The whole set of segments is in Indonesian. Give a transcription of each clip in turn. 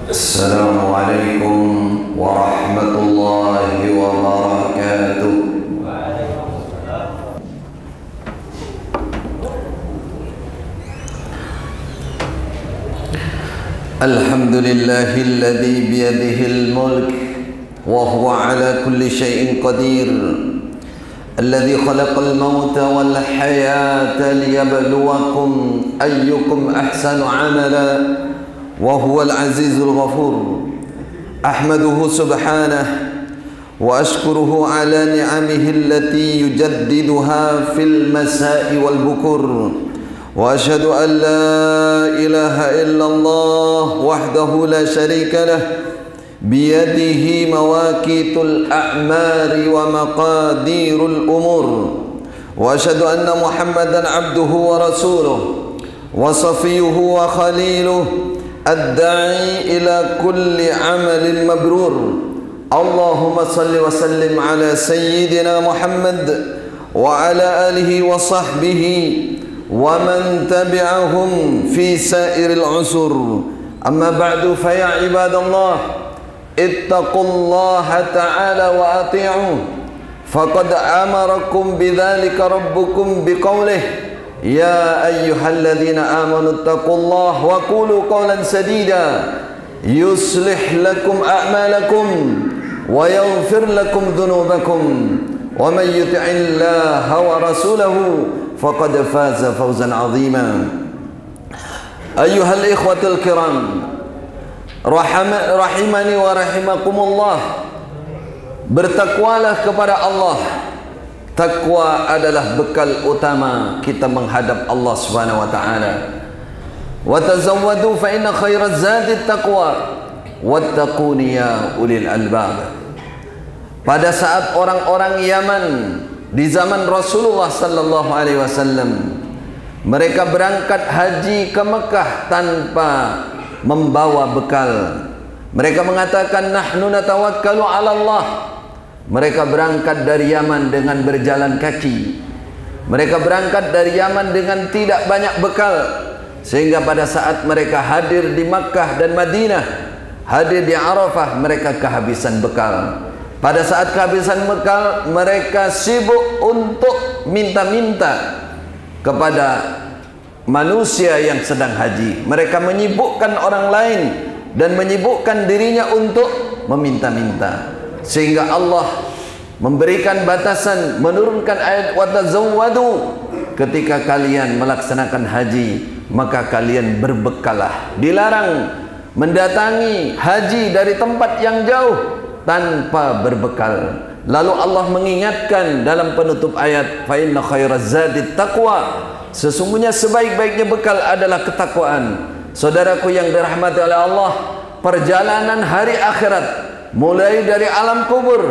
Assalamualaikum warahmatullahi wabarakatuh. Alhamdulillahilladzi biyadihil mulk wa huwa ala kulli syai'in qadir. Alladzi khalaqal mauta wal hayata liyabluwakum ayyukum ahsanu amala. وهو العزيز الغفور. أحمده سبحانه وأشكره على نعمه التي يجددها في المساء والبكور، وأشهد أن لا إله إلا الله وحده لا شريك له بيده مواقيت الأعمار ومقادير الأمور، وأشهد أن محمدا عبده ورسوله وصفيه وخليله الداعي إلى كل عمل مبرور. اللهم صل وسلم على سيدنا محمد وعلى آله وصحبه ومن تبعهم في سائر العصر. أما بعد فيا عباد الله اتقوا الله تعالى وأطيعوه، فقد أمركم بذلك ربكم بقوله: يا أيها الذين آمنوا اتقوا الله وقولوا قولا سديدا يصلح لكم أعمالكم ويغفر لكم ذنوبكم، ومن يطع الله ورسوله فقد فاز فوزا عظيما. أيها الإخوة الكرام، rahimani wa rahimakumullah, bertakwalah kepada Allah. Takwa adalah bekal utama kita menghadap Allah Subhanahu wa taala. Wa tazawwadu fa inna khairaz zadi taqwa wattaquni ya ulil albab. Pada saat orang-orang Yaman di zaman Rasulullah sallallahu alaihi wasallam, mereka berangkat haji ke Mekah tanpa membawa bekal. Mereka mengatakan nahnu natawakkalu 'ala Allah. Mereka berangkat dari Yaman dengan berjalan kaki. Mereka berangkat dari Yaman dengan tidak banyak bekal, sehingga pada saat mereka hadir di Makkah dan Madinah, hadir di Arafah, mereka kehabisan bekal. Pada saat kehabisan bekal, mereka sibuk untuk minta-minta kepada manusia yang sedang haji. Mereka menyibukkan orang lain dan menyibukkan dirinya untuk meminta-minta, sehingga Allah memberikan batasan, menurunkan ayat wa tazawwadu, ketika kalian melaksanakan haji maka kalian berbekalah. Dilarang mendatangi haji dari tempat yang jauh tanpa berbekal. Lalu Allah mengingatkan dalam penutup ayat, fa inna khairaz zadi taqwa, sesungguhnya sebaik-baiknya bekal adalah ketakwaan. Saudaraku yang dirahmati oleh Allah, perjalanan hari akhirat, mulai dari alam kubur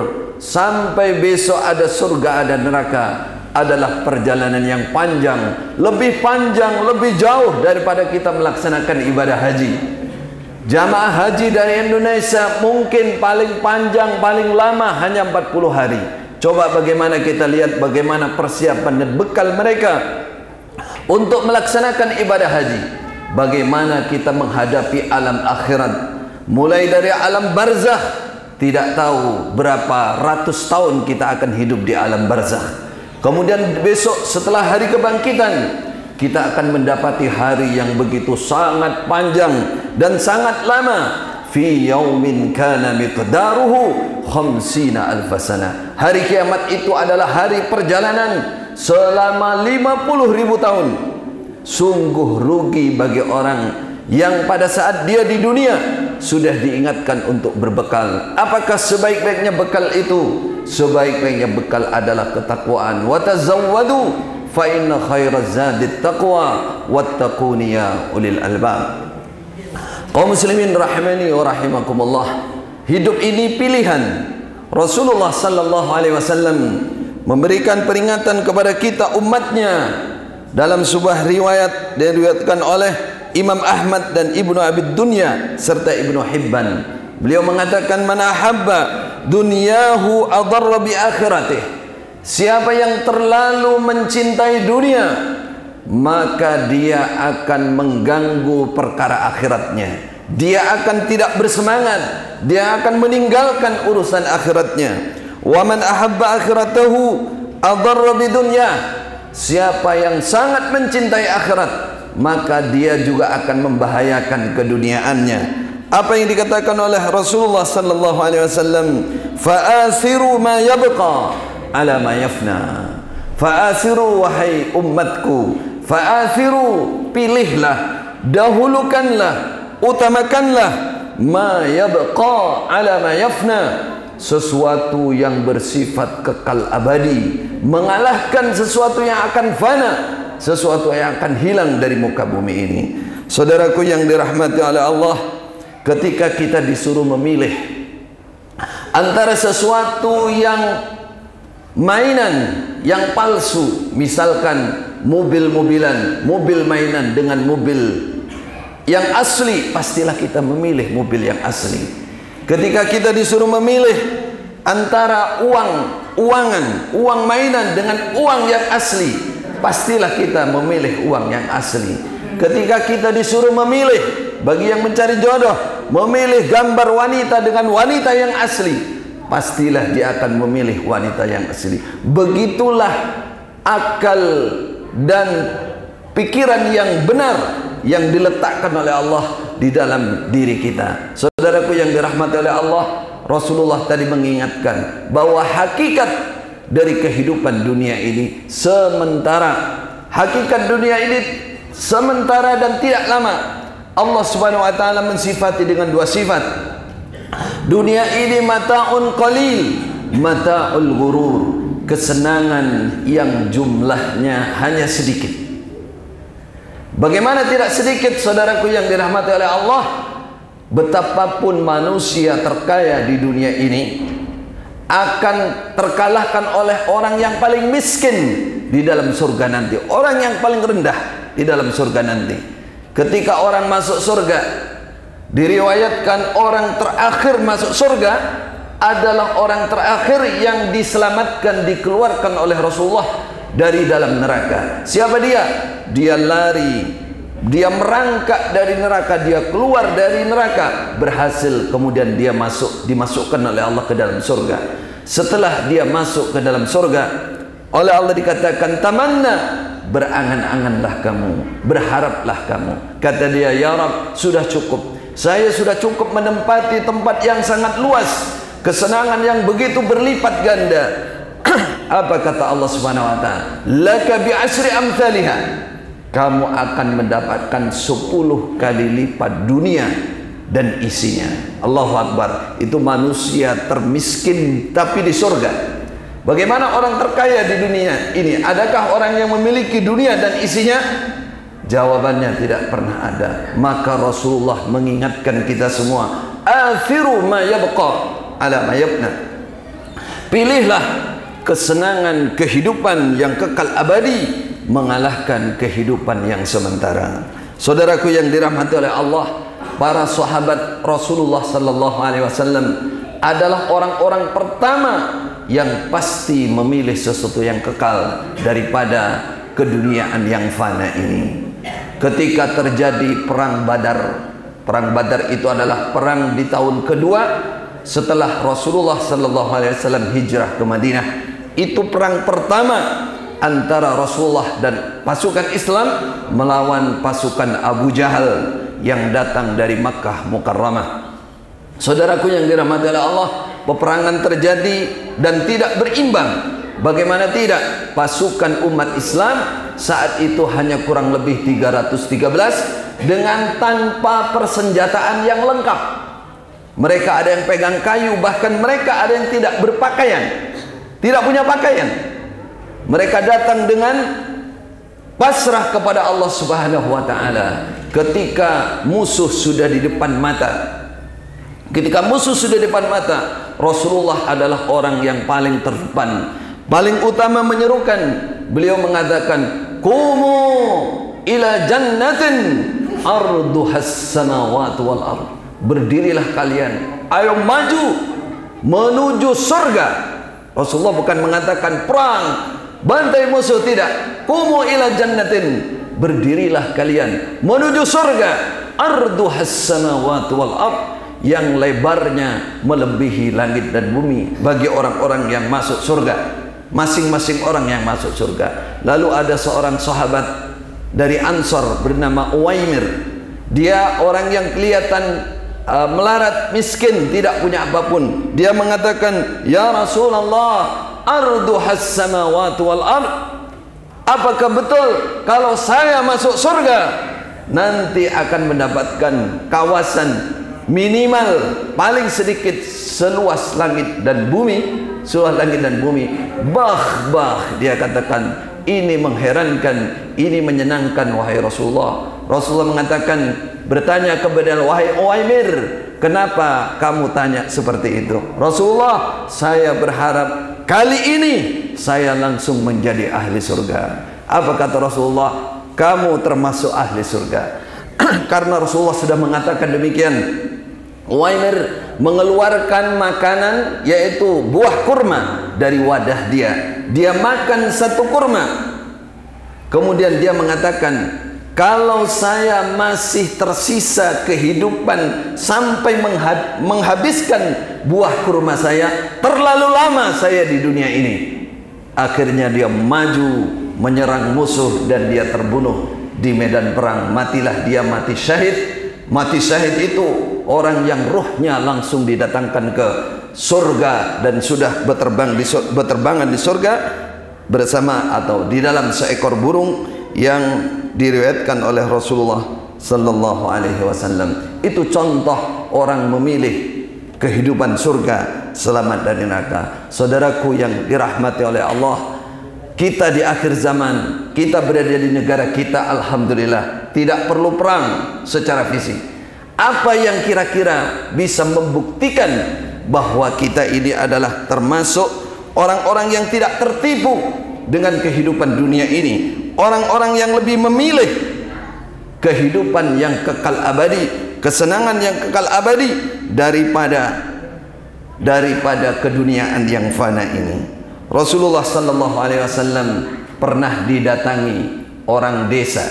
sampai besok ada surga ada neraka, adalah perjalanan yang panjang, lebih panjang, lebih jauh daripada kita melaksanakan ibadah haji. Jamaah haji dari Indonesia mungkin paling panjang, paling lama hanya 40 hari. Coba bagaimana kita lihat bagaimana persiapan dan bekal mereka untuk melaksanakan ibadah haji. Bagaimana kita menghadapi alam akhirat, mulai dari alam barzakh, tidak tahu berapa ratus tahun kita akan hidup di alam barzakh. Kemudian besok setelah hari kebangkitan, kita akan mendapati hari yang begitu sangat panjang dan sangat lama. Fi yaumin kana miqdaruhu 50 alf sana. Hari kiamat itu adalah hari perjalanan selama 50.000 tahun. Sungguh rugi bagi orang yang pada saat dia di dunia sudah diingatkan untuk berbekal. Apakah sebaik-baiknya bekal itu? Sebaik-baiknya bekal adalah ketakwaan. Wa tazawwadu fa inna khairaz zadi taqwa wattaquni ya ulil albab. Kaum muslimin rahimani wa rahimakumullah, hidup ini pilihan. Rasulullah sallallahu alaihi wasallam memberikan peringatan kepada kita umatnya dalam sebuah riwayat diriwayatkan oleh Imam Ahmad dan Ibnu Abi Dunya serta Ibnu Hibban. Beliau mengatakan, man ahabba dunyahu adarra bi akhiratih. Siapa yang terlalu mencintai dunia, maka dia akan mengganggu perkara akhiratnya. dia akan tidak bersemangat, dia akan meninggalkan urusan akhiratnya. Wa man ahabba akhiratahu adarra bidunya. Siapa yang sangat mencintai akhirat, maka dia juga akan membahayakan keduniaannya. Apa yang dikatakan oleh Rasulullah sallallahu alaihi wasallam, fa'asiru ma yabqa ala ma yafna. Fa'asiru, wahai umatku, fa'asiru, pilihlah, dahulukanlah, utamakanlah ma yabqa ala ma yafna, sesuatu yang bersifat kekal abadi, mengalahkan sesuatu yang akan fana, sesuatu yang akan hilang dari muka bumi ini. Saudaraku yang dirahmati oleh Allah, ketika kita disuruh memilih antara sesuatu yang mainan, yang palsu, misalkan mobil-mobilan, mobil mainan dengan mobil yang asli, pastilah kita memilih mobil yang asli. Ketika kita disuruh memilih antara uang mainan dengan uang yang asli, pastilah kita memilih uang yang asli. Ketika kita disuruh memilih, bagi yang mencari jodoh, memilih gambar wanita dengan wanita yang asli, pastilah dia akan memilih wanita yang asli. Begitulah akal dan pikiran yang benar yang diletakkan oleh Allah di dalam diri kita. Saudaraku yang dirahmati oleh Allah, Rasulullah tadi mengingatkan bahwa hakikat dari kehidupan dunia ini sementara. Hakikat dunia ini sementara dan tidak lama. Allah Subhanahu wa taala mensifati dengan dua sifat. Dunia ini mata'un qalil, mata'ul ghurur, kesenangan yang jumlahnya hanya sedikit. Bagaimana tidak sedikit, saudaraku yang dirahmati oleh Allah? Betapapun manusia terkaya di dunia ini akan terkalahkan oleh orang yang paling miskin di dalam surga nanti, orang yang paling rendah di dalam surga nanti. Ketika orang masuk surga, diriwayatkan orang terakhir masuk surga adalah orang terakhir yang diselamatkan, dikeluarkan oleh Rasulullah dari dalam neraka. Siapa dia? Dia lari, dia merangkak dari neraka, dia keluar dari neraka, berhasil, kemudian dia dimasukkan oleh Allah ke dalam surga. Setelah dia masuk ke dalam surga, oleh Allah dikatakan tamanna, berangan-anganlah kamu, berharaplah kamu. Kata dia, ya Rabb, sudah cukup, saya sudah cukup menempati tempat yang sangat luas, kesenangan yang begitu berlipat ganda. Apa kata Allah Subhanahu wa taala? Laka bi asri amsalha, kamu akan mendapatkan 10 kali lipat dunia dan isinya. Allahu Akbar. Itu manusia termiskin tapi di surga. Bagaimana orang terkaya di dunia ini? Adakah orang yang memiliki dunia dan isinya? Jawabannya tidak pernah ada. Maka Rasulullah mengingatkan kita semua, athiru ma yabqa ala ma yabna. Pilihlah kesenangan kehidupan yang kekal abadi mengalahkan kehidupan yang sementara. Saudaraku yang dirahmati oleh Allah, para sahabat Rasulullah sallallahu alaihi wasallam adalah orang-orang pertama yang pasti memilih sesuatu yang kekal daripada keduniaan yang fana ini. Ketika terjadi perang Badar itu adalah perang di tahun kedua setelah Rasulullah sallallahu alaihi wasallam hijrah ke Madinah. Itu perang pertama antara Rasulullah dan pasukan Islam melawan pasukan Abu Jahal yang datang dari Makkah Mukarramah. Saudaraku yang dirahmati oleh Allah, peperangan terjadi dan tidak berimbang. Bagaimana tidak? Pasukan umat Islam saat itu hanya kurang lebih 313 dengan tanpa persenjataan yang lengkap. Mereka ada yang pegang kayu, bahkan mereka ada yang tidak berpakaian, tidak punya pakaian. Mereka datang dengan pasrah kepada Allah Subhanahu wa taala ketika musuh sudah di depan mata. Ketika musuh sudah di depan mata, Rasulullah adalah orang yang paling terdepan, paling utama menyerukan. Beliau mengatakan, "Qumu ila jannatin arduhas samawati wal ard." Berdirilah kalian, ayo maju menuju surga. Rasulullah bukan mengatakan perang, bantai musuh, tidak. Qumu ila jannatin, berdirilah kalian menuju surga. arduhas samawati wal ard, yang lebarnya melebihi langit dan bumi, bagi orang-orang yang masuk surga, masing-masing orang yang masuk surga. Lalu ada seorang sahabat dari Ansor bernama Uwaimir. Dia orang yang kelihatan melarat, miskin, tidak punya apapun. Dia mengatakan, ya Rasulullah, arduhas samawati wal ard, apakah betul kalau saya masuk surga nanti akan mendapatkan kawasan minimal paling sedikit seluas langit dan bumi, seluas langit dan bumi? Dia katakan, ini mengherankan, ini menyenangkan wahai Rasulullah. Rasulullah mengatakan, bertanya kepada wahai Uwaimir, kenapa kamu tanya seperti itu? Rasulullah, saya berharap kali ini saya langsung menjadi ahli surga. Apa kata Rasulullah? Kamu termasuk ahli surga. Karena Rasulullah sudah mengatakan demikian. Uwaimir mengeluarkan makanan, yaitu buah kurma dari wadah dia. Dia makan satu kurma, kemudian dia mengatakan, kalau saya masih tersisa kehidupan sampai menghabiskan buah kurma saya, terlalu lama saya di dunia ini. Akhirnya dia maju menyerang musuh dan dia terbunuh di medan perang. Matilah dia, mati syahid. Mati syahid itu orang yang ruhnya langsung didatangkan ke surga dan sudah berterbangan di surga bersama atau di dalam seekor burung yang diriwayatkan oleh Rasulullah sallallahu alaihi wasallam. Itu contoh orang memilih kehidupan surga, selamat dari neraka. Saudaraku yang dirahmati oleh Allah, kita di akhir zaman, kita berada di negara kita, alhamdulillah, tidak perlu perang secara fisik. Apa yang kira-kira bisa membuktikan bahwa kita ini adalah termasuk orang-orang yang tidak tertipu dengan kehidupan dunia ini, orang-orang yang lebih memilih kehidupan yang kekal abadi, kesenangan yang kekal abadi daripada keduniaan yang fana ini. Rasulullah sallallahu alaihi wasallam pernah didatangi orang desa,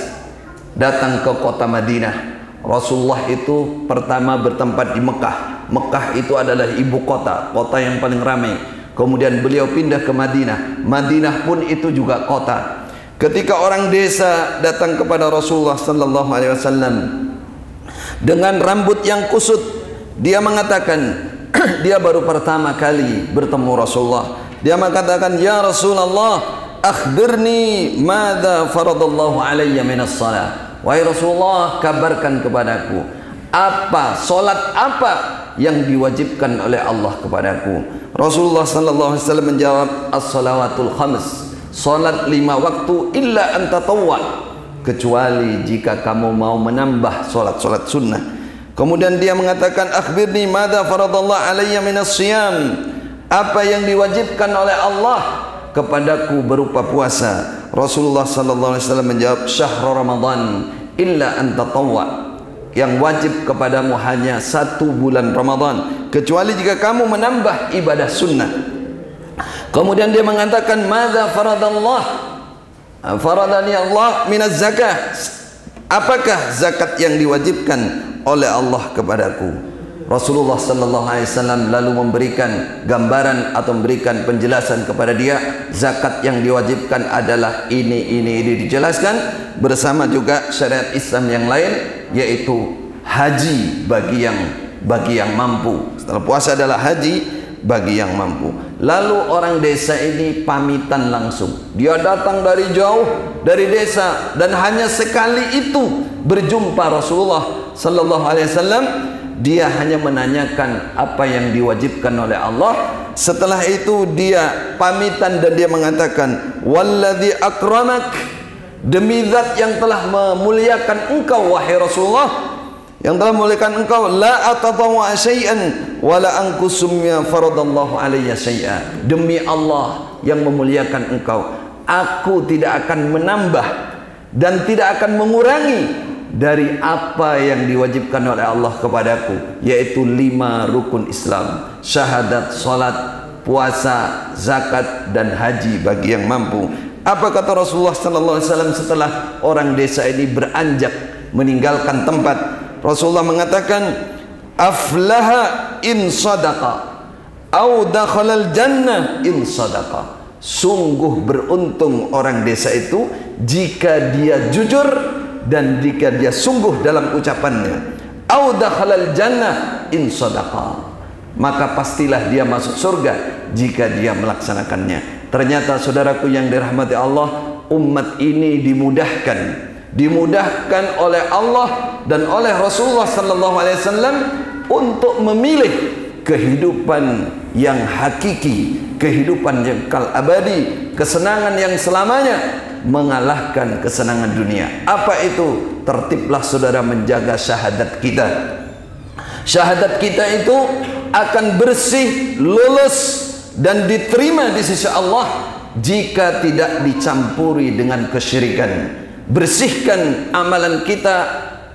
datang ke kota Madinah. Rasulullah itu pertama bertempat di Mekah. Mekah itu adalah ibu kota, kota yang paling ramai. Kemudian beliau pindah ke Madinah. Madinah pun itu juga kota. Ketika orang desa datang kepada Rasulullah sallallahu alaihi wasallam dengan rambut yang kusut, dia mengatakan dia baru pertama kali bertemu Rasulullah. Dia mengatakan, ya Rasulullah, akhbirni madza faradallahu alayya minas salat. Wahai Rasulullah, kabarkan kepadaku, apa solat apa yang diwajibkan oleh Allah kepadaku. Rasulullah sallallahu alaihi wasallam menjawab, as-salawatul khams, salat 5 waktu, illa an tatawwa, kecuali jika kamu mau menambah salat-salat sunnah. Kemudian dia mengatakan, akhbirni madza faradallahu alayya minas siyam, apa yang diwajibkan oleh Allah kepadaku berupa puasa. Rasulullah sallallahu alaihi wasallam menjawab, syahrul Ramadan illa an tatawwa, yang wajib kepadamu hanya 1 bulan Ramadan, kecuali jika kamu menambah ibadah sunnah. Kemudian dia mengatakan, madza faradallah faradani Allah minaz zakah, apakah zakat yang diwajibkan oleh Allah kepadaku. Rasulullah sallallahu alaihi wasallam lalu memberikan gambaran atau memberikan penjelasan kepada dia, zakat yang diwajibkan adalah ini dijelaskan bersama juga syariat Islam yang lain, yaitu haji bagi yang mampu. Setelah puasa adalah haji bagi yang mampu. Lalu orang desa ini pamitan langsung. Dia datang dari jauh dari desa dan hanya sekali itu berjumpa Rasulullah sallallahu alaihi wasallam. Dia hanya menanyakan apa yang diwajibkan oleh Allah. Setelah itu dia pamitan dan dia mengatakan, walladzi akramak, demi zat yang telah memuliakan engkau wahai Rasulullah, yang telah memuliakan engkau, la atatawwa syai'an wala anqusum ya faradallahu alayya syai'a, demi Allah yang memuliakan engkau, aku tidak akan menambah dan tidak akan mengurangi dari apa yang diwajibkan oleh Allah kepadaku, yaitu 5 rukun Islam, syahadat, salat, puasa, zakat dan haji bagi yang mampu. Apa kata Rasulullah sallallahu alaihi wasallam setelah orang desa ini beranjak meninggalkan tempat? Rasulullah mengatakan, aflaha in sadaqa au dakhalal jannah in sadaqa. Sungguh beruntung orang desa itu jika dia jujur dan jika dia sungguh dalam ucapannya. Au dakhalal jannah in sadaqa, maka pastilah dia masuk surga jika dia melaksanakannya. Ternyata saudaraku yang dirahmati Allah, umat ini dimudahkan oleh Allah dan oleh Rasulullah sallallahu alaihi wasallam untuk memilih kehidupan yang hakiki, kehidupan yang kekal abadi, kesenangan yang selamanya, mengalahkan kesenangan dunia. Apa itu? Tertiblah saudara menjaga syahadat kita. Syahadat kita itu akan bersih, lulus dan diterima di sisi Allah jika tidak dicampuri dengan kesyirikan. Bersihkan amalan kita,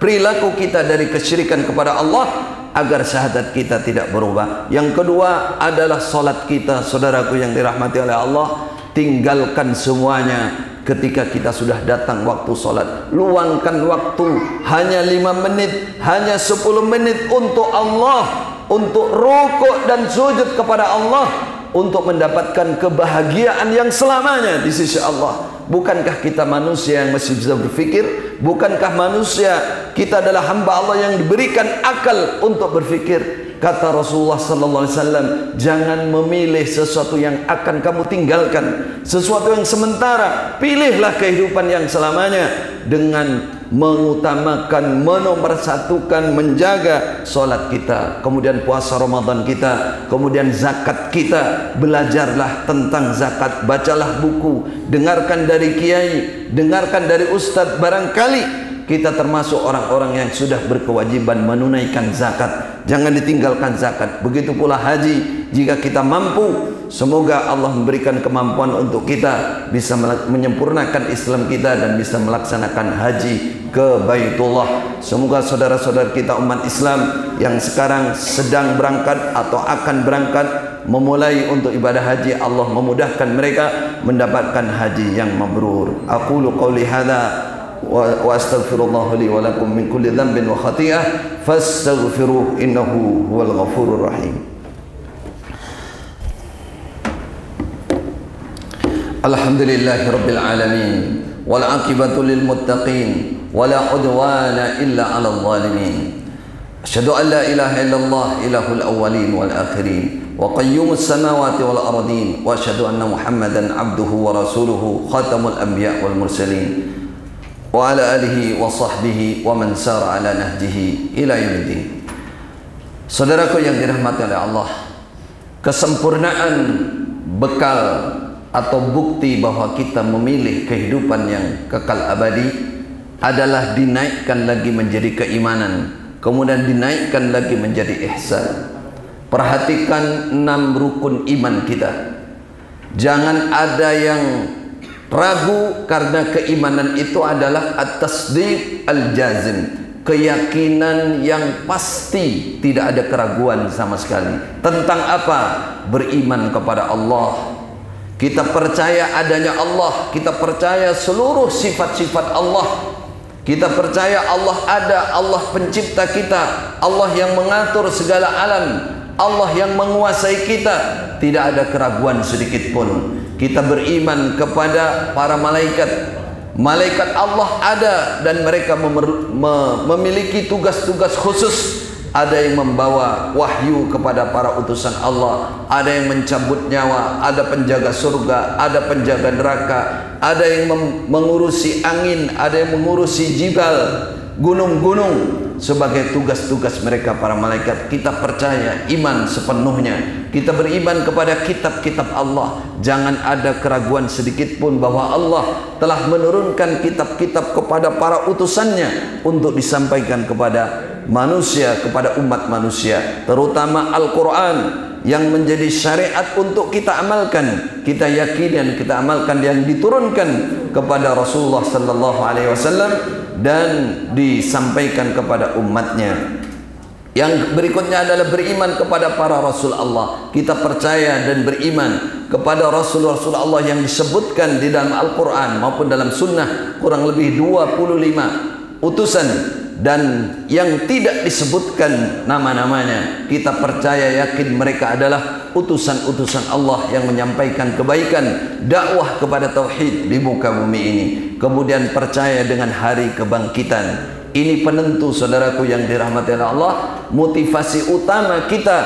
perilaku kita dari kesyirikan kepada Allah agar syahadat kita tidak berubah. Yang kedua adalah salat kita, saudaraku yang dirahmati oleh Allah. Tinggalkan semuanya ketika kita sudah datang waktu salat. Luangkan waktu hanya 5 menit, hanya 10 menit untuk Allah, untuk rukuk dan sujud kepada Allah, untuk mendapatkan kebahagiaan yang selamanya di sisi Allah. Bukankah kita manusia yang masih bisa berfikir? Bukankah manusia kita adalah hamba Allah yang diberikan akal untuk berfikir? Kata Rasulullah sallallahu alaihi wasallam, jangan memilih sesuatu yang akan kamu tinggalkan, sesuatu yang sementara. Pilihlah kehidupan yang selamanya dengan mengutamakan, menomorsatukan, menjaga salat kita, kemudian puasa Ramadan kita, kemudian zakat kita. Belajarlah tentang zakat, bacalah buku, dengarkan dari kiai, dengarkan dari ustadz. Barangkali kita termasuk orang-orang yang sudah berkewajiban menunaikan zakat. Jangan ditinggalkan zakat. Begitu pula haji, jika kita mampu, semoga Allah memberikan kemampuan untuk kita bisa menyempurnakan Islam kita dan bisa melaksanakan haji ke Baitullah. Semoga saudara-saudara kita umat Islam yang sekarang sedang berangkat atau akan berangkat memulai untuk ibadah haji, Allah memudahkan mereka mendapatkan haji yang mabrur. Aqulu qauli hadza wa astaghfirullah li wa lakum min kulli dhanbin wa khati'ah fastaghfiruhu innahu huwal ghafurur rahim. Alhamdulillahi rabbil alamin wal aqibatu lil muttaqin wala udwana illa 'alal zalimin. Asyhadu an la ilaha illallah ilahul awwalin wal akhirin wa qayyumus samawati wal ardin wa asyhadu anna Muhammadan abduhu wa rasuluhu khatamul anbiya wal mursalin wa ala alihi wa sahbihi wa man sara ala nahjihi ila yaumiddin. Saudaraku yang dirahmati oleh Allah, kesempurnaan bekal atau bukti bahwa kita memilih kehidupan yang kekal abadi adalah dinaikkan lagi menjadi keimanan, kemudian dinaikkan lagi menjadi ihsan. Perhatikan 6 rukun iman kita. Jangan ada yang ragu, karena keimanan itu adalah at-tasdiq al-jazim, keyakinan yang pasti, tidak ada keraguan sama sekali. Tentang apa? Beriman kepada Allah. Kita percaya adanya Allah, kita percaya seluruh sifat-sifat Allah, kita percaya Allah ada, Allah pencipta kita, Allah yang mengatur segala alam, Allah yang menguasai kita. Tidak ada keraguan sedikit pun. Kita beriman kepada para malaikat. Malaikat Allah ada dan mereka memiliki tugas-tugas khusus. Ada yang membawa wahyu kepada para utusan Allah, ada yang mencabut nyawa, ada penjaga surga, ada penjaga neraka, ada yang mengurusi angin, ada yang mengurusi jibal, gunung-gunung, sebagai tugas-tugas mereka para malaikat. Kita percaya, iman sepenuhnya. Kita beriman kepada kitab-kitab Allah. Jangan ada keraguan sedikit pun bahwa Allah telah menurunkan kitab-kitab kepada para utusannya untuk disampaikan kepada manusia, kepada umat manusia, terutama Al-Quran yang menjadi syariat untuk kita amalkan, kita yakini dan kita amalkan, yang diturunkan kepada Rasulullah sallallahu alaihi wasallam dan disampaikan kepada umatnya. Yang berikutnya adalah beriman kepada para Rasul Allah. Kita percaya dan beriman kepada Rasul-Rasul Allah yang disebutkan di dalam Al-Quran maupun dalam Sunnah, kurang lebih 25 utusan dan yang tidak disebutkan nama-namanya, kita percaya yakin mereka adalah utusan-utusan Allah yang menyampaikan kebaikan, dakwah kepada tauhid di muka bumi ini. Kemudian percaya dengan hari kebangkitan. Ini penentu, saudaraku yang dirahmati Allah, motivasi utama kita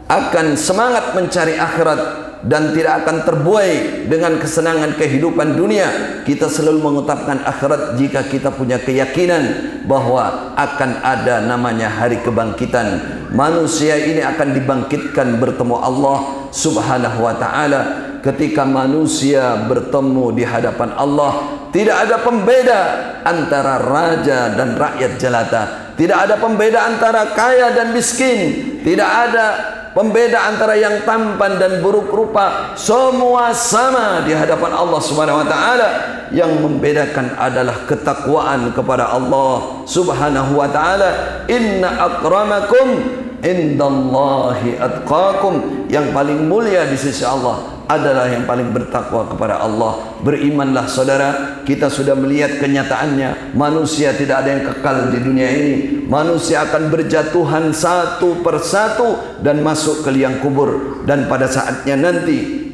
akan semangat mencari akhirat dan tidak akan terbuai dengan kesenangan kehidupan dunia. Kita selalu mengucapkan akhirat jika kita punya keyakinan bahwa akan ada namanya hari kebangkitan. Manusia ini akan dibangkitkan bertemu Allah Subhanahu wa ta'ala. Ketika manusia bertemu di hadapan Allah, tidak ada pembeda antara raja dan rakyat jelata. Tidak ada pembeda antara kaya dan miskin. Tidak ada pembeda antara yang tampan dan buruk rupa. Semua sama di hadapan Allah Subhanahu wa ta'ala. Yang membedakan adalah ketakwaan kepada Allah Subhanahu wa ta'ala. Inna akramakum indallahi atqakum. Yang paling mulia di sisi Allah adalah yang paling bertakwa kepada Allah. Berimanlah saudara, kita sudah melihat kenyataannya. Manusia tidak ada yang kekal di dunia ini. Manusia akan berjatuhan satu persatu dan masuk ke liang kubur. Dan pada saatnya nanti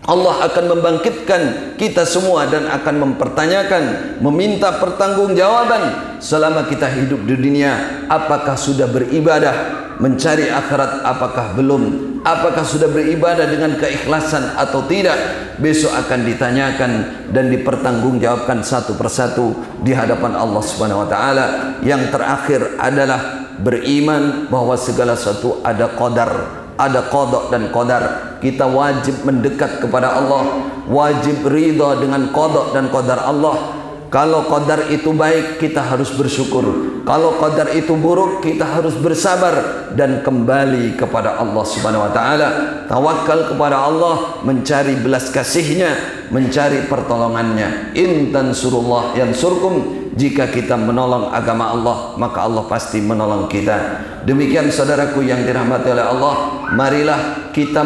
Allah akan membangkitkan kita semua dan akan mempertanyakan, meminta pertanggungjawaban selama kita hidup di dunia. Apakah sudah beribadah mencari akhirat, apakah belum? Apakah sudah beribadah dengan keikhlasan atau tidak? Besok akan ditanyakan dan dipertanggungjawabkan satu persatu di hadapan Allah Subhanahu wa ta'ala. Yang terakhir adalah beriman bahwa segala sesuatu ada qadar, ada qada dan qadar. Kita wajib mendekat kepada Allah, wajib ridha dengan qada dan qadar Allah. Kalau qadar itu baik, kita harus bersyukur. Kalau qadar itu buruk, kita harus bersabar dan kembali kepada Allah Subhanahu wa ta'ala. Tawakal kepada Allah, mencari belas kasihnya, mencari pertolongannya. In tansurullah yansurkum. Jika kita menolong agama Allah, maka Allah pasti menolong kita. Demikian saudaraku yang dirahmati oleh Allah, marilah kita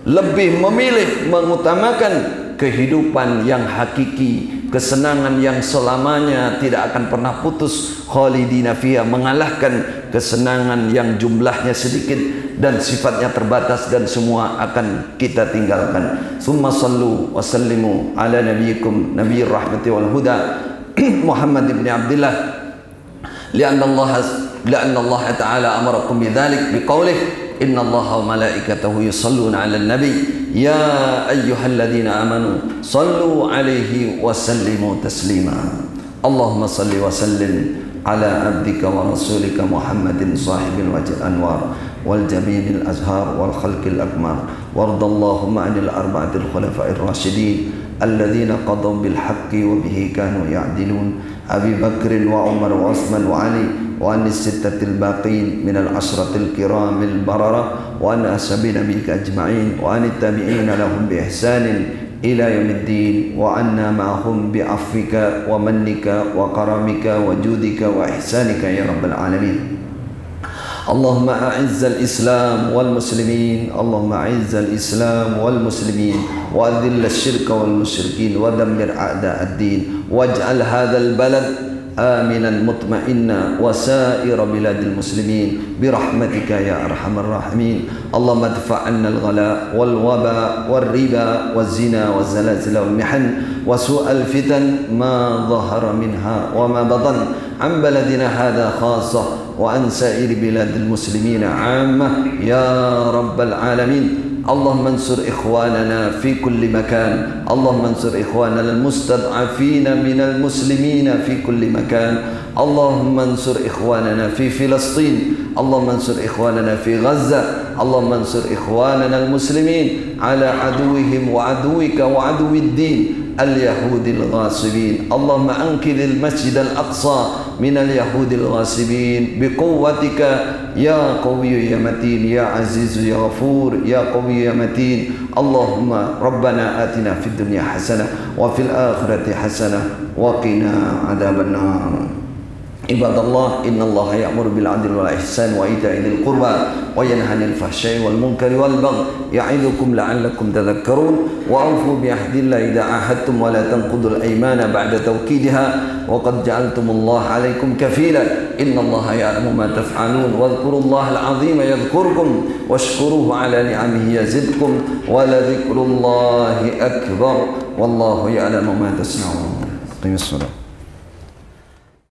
lebih memilih mengutamakan kehidupan yang hakiki, kesenangan yang selamanya tidak akan pernah putus, khalidina fiha, mengalahkan kesenangan yang jumlahnya sedikit dan sifatnya terbatas dan semua akan kita tinggalkan. Summa sallu wa sallimu ala nabiyikum nabiyir rahmati wal huda Muhammad ibn Abdullah, lianna Allah ta'ala amarakum bidzalik biqaulih inna Allah wa malaikatahu yusalluna 'alan nabi ya ayyuhalladzina amanu sallu 'alaihi wa sallimu taslima. Allahumma salli wa sallim ala abdika wa rasulika Muhammadin sahibil wajhil anwar wal jamilil azhar wal khalqil akmar wardallahumma 'anil arba'atil khulafa'ir rasyidin الذين قضوا بالحق وبه كانوا يعدلون أبي بكر وعمر وعثمان وعلي وعن الستة الباقين من العشرة الكرام البررة وعن أصحاب نبيك أجمعين وعن التابعين لهم بإحسان إلى يوم الدين وعنا معهم بعفوك ومنك وكرمك وجودك وإحسانك يا رب العالمين. اللهم أعز الإسلام والمسلمين، اللهم أعز الإسلام والمسلمين وأذل الشرك والمشركين ودمر أعداء الدين واجعل هذا البلد آمنا مطمئنا وسائر بلاد المسلمين برحمتك يا أرحم الراحمين. اللهم ادفع عنا الغلاء والوباء والربا والزنا والزلازل والمحن وسوء الفتن ما ظهر منها وما بطن عن بلدنا هذا خاصة وعن سائر بلاد المسلمين عامة يا رب العالمين. اللهم انصر إخواننا في كل مكان، اللهم انصر إخواننا المستضعفين من المسلمين في كل مكان، اللهم انصر إخواننا في فلسطين، اللهم انصر إخواننا في غزة، اللهم انصر إخواننا المسلمين على عدوهم وعدوك وعدو الدين اليهود الغاصبين. اللهم أنقذ المسجد الأقصى من اليهود الغاصبين بقوتك يا قوي يا متين يا عزيز يا غفور يا قوي يا متين. اللهم ربنا آتنا في الدنيا حسنة وفي الآخرة حسنة وقنا عذاب النار. Ibadallah, innallaha ya'muru bil 'adli wal ihsan wa ita'i dzil qurba wa yanha 'anil fahsya'i wal munkari wal baghi ya'idukum la'allakum tadhakkarun wa awfu bi ahdillahi idza 'ahadtum wa la tanqudul aymana ba'da tawkidiha wa qad ja'altumullaha 'alaykum kafila innallaha ya'lamu ma taf'alun wadhkurullaha al-'azima yadhkurkum washkuruhu 'ala ni'amihi yazidkum wa la dhikrullahi akbar wallahu ya'lamu ma tasna'un. Aqimis shalah.